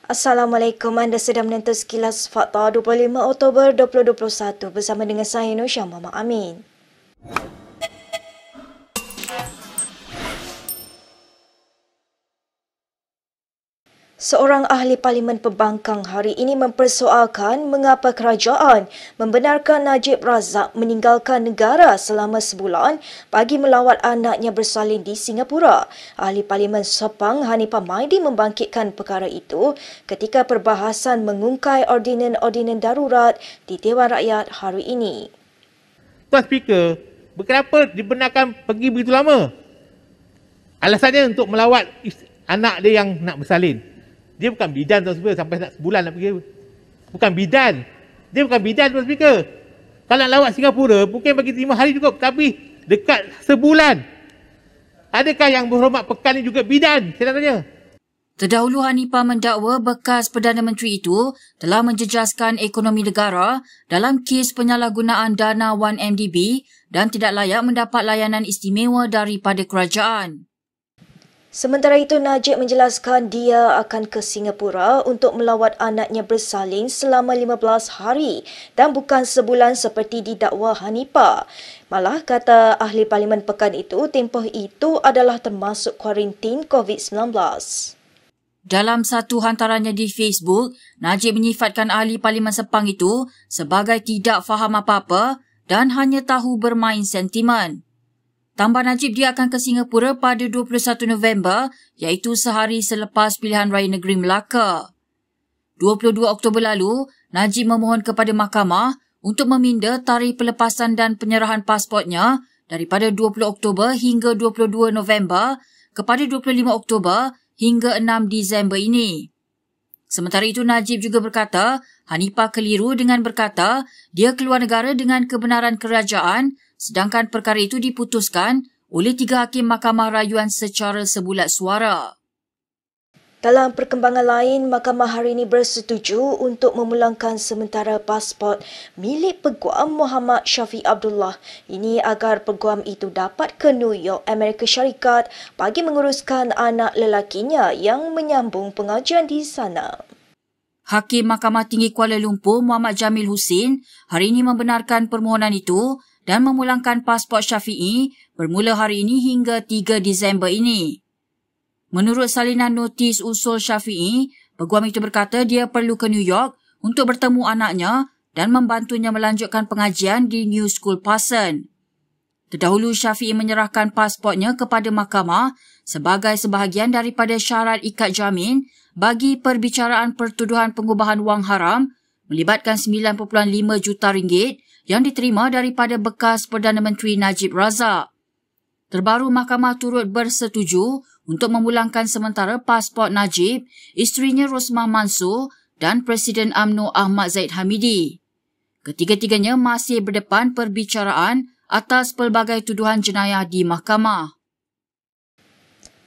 Assalamualaikum, anda sedang menonton Sekilas Fakta 25 Oktober 2021 bersama dengan saya Nusya Muhammad Amin. Seorang ahli Parlimen Pembangkang hari ini mempersoalkan mengapa kerajaan membenarkan Najib Razak meninggalkan negara selama sebulan bagi melawat anaknya bersalin di Singapura. Ahli Parlimen Sepang Hanifah Maidi membangkitkan perkara itu ketika perbahasan mengungkai ordinan-ordinan darurat di Dewan Rakyat hari ini. Tuan Speaker, kenapa dibenarkan pergi begitu lama? Alasannya untuk melawat anak dia yang nak bersalin. Dia bukan bidan, Tuan Speaker, sampai nak sebulan nak pergi. Bukan bidan. Dia bukan bidan, Tuan Speaker. Kalau nak lawat Singapura, mungkin bagi 5 hari cukup. Tapi dekat sebulan. Adakah yang berhormat pekan ni juga bidan? Saya nak tanya. Terdahulu Hanifah mendakwa bekas Perdana Menteri itu telah menjejaskan ekonomi negara dalam kes penyalahgunaan dana 1MDB dan tidak layak mendapat layanan istimewa daripada kerajaan. Sementara itu, Najib menjelaskan dia akan ke Singapura untuk melawat anaknya bersalin selama 15 hari dan bukan sebulan seperti didakwa Hanifah. Malah, kata ahli Parlimen pekan itu, tempoh itu adalah termasuk kuarantin COVID-19. Dalam satu hantarannya di Facebook, Najib menyifatkan ahli Parlimen Sepang itu sebagai tidak faham apa-apa dan hanya tahu bermain sentimen. Tambah Najib, dia akan ke Singapura pada 21 November iaitu sehari selepas pilihan raya negeri Melaka. 22 Oktober lalu, Najib memohon kepada mahkamah untuk meminda tarikh pelepasan dan penyerahan pasportnya daripada 20 Oktober hingga 22 November kepada 25 Oktober hingga 6 Disember ini. Sementara itu, Najib juga berkata Hanifah keliru dengan berkata dia keluar negara dengan kebenaran kerajaan sedangkan perkara itu diputuskan oleh 3 hakim Mahkamah Rayuan secara sebulat suara. Dalam perkembangan lain, Mahkamah hari ini bersetuju untuk memulangkan sementara pasport milik Peguam Muhammad Syafiq Abdullah. Ini agar peguam itu dapat ke New York, Amerika Syarikat bagi menguruskan anak lelakinya yang menyambung pengajian di sana. Hakim Mahkamah Tinggi Kuala Lumpur Muhammad Jamil Husin hari ini membenarkan permohonan itu dan memulangkan pasport Syafi'i bermula hari ini hingga 3 Disember ini. Menurut salinan notis usul Syafi'i, peguam itu berkata dia perlu ke New York untuk bertemu anaknya dan membantunya melanjutkan pengajian di New School Parson. Terdahulu Syafi'i menyerahkan pasportnya kepada mahkamah sebagai sebahagian daripada syarat ikat jamin bagi perbicaraan pertuduhan pengubahan wang haram melibatkan 9.5 juta ringgit yang diterima daripada bekas Perdana Menteri Najib Razak. Terbaru mahkamah turut bersetuju untuk memulangkan sementara pasport Najib, isterinya Rosmah Mansur dan Presiden UMNO Ahmad Zahid Hamidi. Ketiga-tiganya masih berdepan perbicaraan atas pelbagai tuduhan jenayah di mahkamah.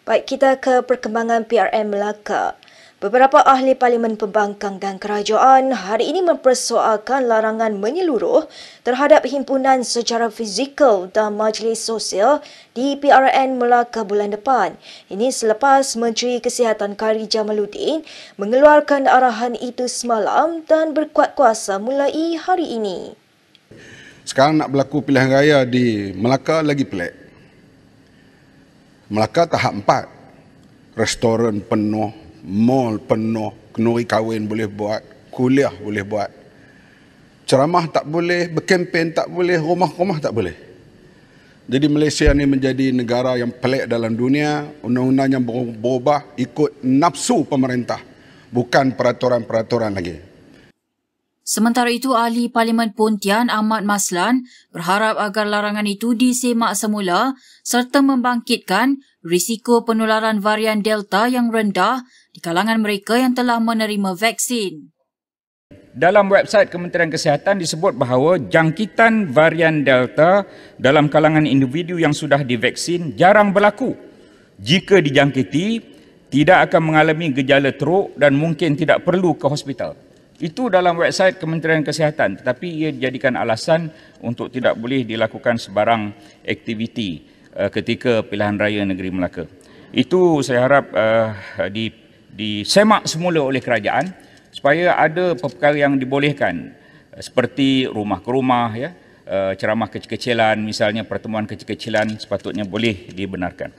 Baik, kita ke perkembangan PRN Melaka. Beberapa ahli Parlimen Pembangkang dan Kerajaan hari ini mempersoalkan larangan menyeluruh terhadap himpunan secara fizikal dan majlis sosial di PRN Melaka bulan depan. Ini selepas Menteri Kesihatan Khairy Jamaluddin mengeluarkan arahan itu semalam dan berkuat kuasa mulai hari ini. Sekarang nak berlaku pilihan raya di Melaka lagi pelik. Melaka tahap 4. Restoran penuh, mall penuh, kenduri kahwin boleh buat, kuliah boleh buat. Ceramah tak boleh, berkempen tak boleh, rumah-rumah tak boleh. Jadi Malaysia ni menjadi negara yang pelik dalam dunia, undang-undang yang berubah ikut nafsu pemerintah, bukan peraturan-peraturan lagi. Sementara itu, ahli Parlimen Pontian Ahmad Maslan berharap agar larangan itu disemak semula serta membangkitkan risiko penularan varian Delta yang rendah di kalangan mereka yang telah menerima vaksin. Dalam website Kementerian Kesihatan disebut bahawa jangkitan varian Delta dalam kalangan individu yang sudah divaksin jarang berlaku. Jika dijangkiti, tidak akan mengalami gejala teruk dan mungkin tidak perlu ke hospital. Itu dalam website Kementerian Kesihatan, tetapi ia dijadikan alasan untuk tidak boleh dilakukan sebarang aktiviti ketika pilihan raya negeri Melaka. Itu saya harap disemak semula oleh kerajaan supaya ada perkara yang dibolehkan seperti rumah ke rumah, ya, ceramah kecil-kecilan, misalnya pertemuan kecil-kecilan sepatutnya boleh dibenarkan.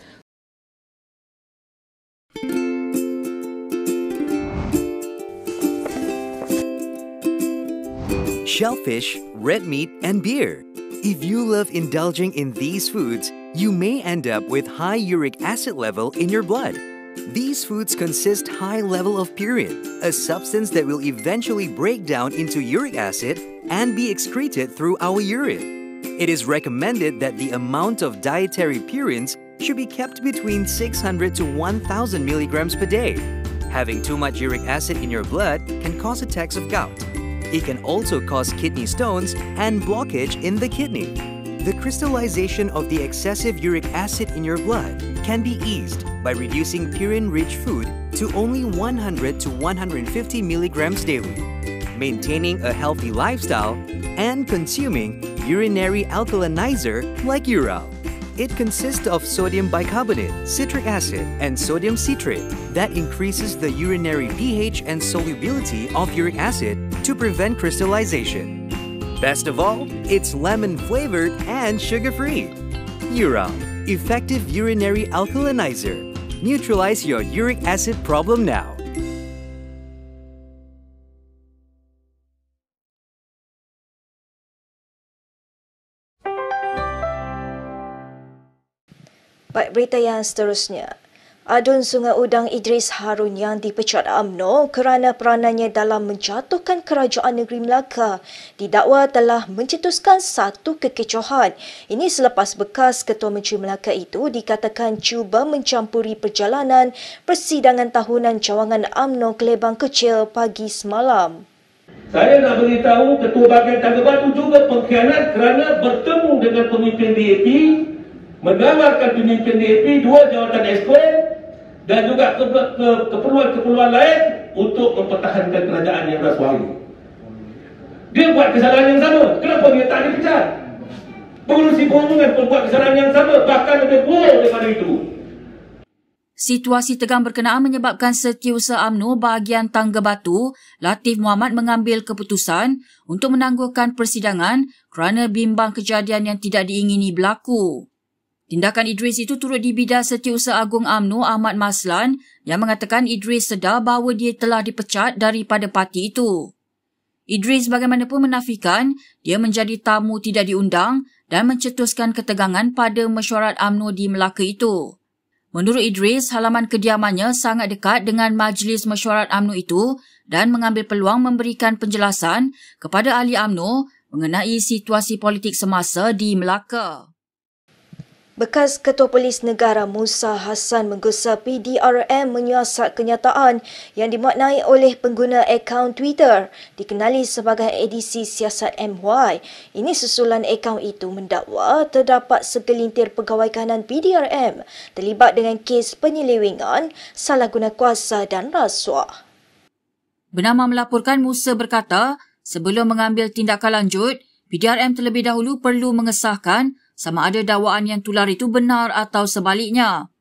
Shellfish, red meat, and beer. If you love indulging in these foods, you may end up with high uric acid level in your blood. These foods consist high level of purine, a substance that will eventually break down into uric acid and be excreted through our urine. It is recommended that the amount of dietary purines should be kept between 600 to 1,000 milligrams per day. Having too much uric acid in your blood can cause attacks of gout. It can also cause kidney stones and blockage in the kidney. The crystallization of the excessive uric acid in your blood can be eased by reducing purine-rich food to only 100 to 150 milligrams daily, maintaining a healthy lifestyle, and consuming urinary alkalinizer like Ural. It consists of sodium bicarbonate, citric acid, and sodium citrate that increases the urinary pH and solubility of uric acid to prevent crystallization. Best of all, it's lemon-flavored and sugar-free. Ural, effective urinary alkalinizer. Neutralize your uric acid problem now. Baik, berita yang seterusnya. Adun Sungai Udang Idris Harun yang dipecat UMNO kerana peranannya dalam menjatuhkan kerajaan negeri Melaka didakwa telah mencetuskan satu kekecohan. Ini selepas bekas Ketua Menteri Melaka itu dikatakan cuba mencampuri perjalanan persidangan tahunan cawangan UMNO Kelebang Kecil pagi semalam. Saya nak beritahu Ketua Bahagian Tangga Batu juga pengkhianat kerana bertemu dengan pemimpin DAP, menawarkan pemimpin DAP 2 jawatan Eskuel dan juga keperluan-keperluan lain untuk mempertahankan kerajaan yang rasuah ini. Dia buat kesalahan yang sama. Kenapa dia tak dipecat? Pengurusi perhubungan pun buat kesalahan yang sama, bahkan lebih buruk daripada itu. Situasi tegang berkenaan menyebabkan Setiausaha UMNO bahagian Tangga Batu, Latif Muhammad mengambil keputusan untuk menangguhkan persidangan kerana bimbang kejadian yang tidak diingini berlaku. Tindakan Idris itu turut dibidar Setiausaha Agung UMNO Ahmad Maslan yang mengatakan Idris sedar bahawa dia telah dipecat daripada parti itu. Idris bagaimanapun menafikan dia menjadi tamu tidak diundang dan mencetuskan ketegangan pada mesyuarat UMNO di Melaka itu. Menurut Idris, halaman kediamannya sangat dekat dengan majlis mesyuarat UMNO itu dan mengambil peluang memberikan penjelasan kepada ahli UMNO mengenai situasi politik semasa di Melaka. Bekas Ketua Polis Negara Musa Hassan menggesa PDRM menyiasat kenyataan yang dimaknai oleh pengguna akaun Twitter dikenali sebagai edisi siasat MY. Ini susulan akaun itu mendakwa terdapat segelintir pegawai kanan PDRM terlibat dengan kes penyelewengan, salah guna kuasa dan rasuah. Bernama melaporkan Musa berkata, sebelum mengambil tindakan lanjut, PDRM terlebih dahulu perlu mengesahkan sama ada dakwaan yang tular itu benar atau sebaliknya.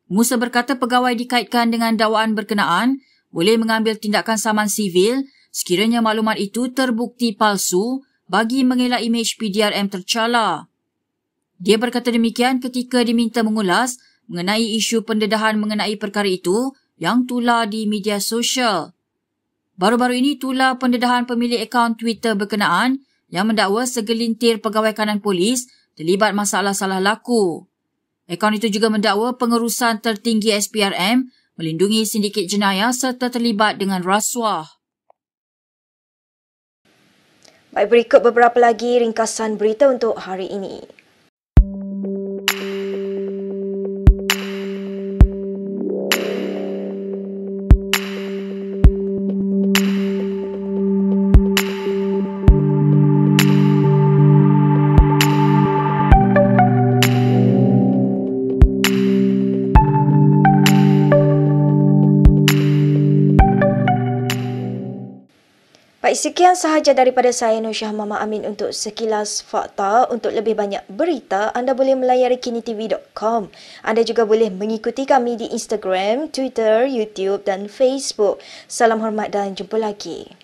Musa berkata pegawai dikaitkan dengan dakwaan berkenaan boleh mengambil tindakan saman sivil sekiranya maklumat itu terbukti palsu bagi mengelak imej PDRM tercela. Dia berkata demikian ketika diminta mengulas mengenai isu pendedahan mengenai perkara itu yang tular di media sosial. Baru-baru ini tular pendedahan pemilik akaun Twitter berkenaan yang mendakwa segelintir pegawai kanan polis terlibat masalah salah laku. Akaun itu juga mendakwa pengurusan tertinggi SPRM melindungi sindiket jenayah serta terlibat dengan rasuah. Baik, berikut beberapa lagi ringkasan berita untuk hari ini. Baik, sekian sahaja daripada saya Nur Syah Mama Amin untuk Sekilas Fakta. Untuk lebih banyak berita, anda boleh melayari kinitv.com. Anda juga boleh mengikuti kami di Instagram, Twitter, YouTube dan Facebook. Salam hormat dan jumpa lagi.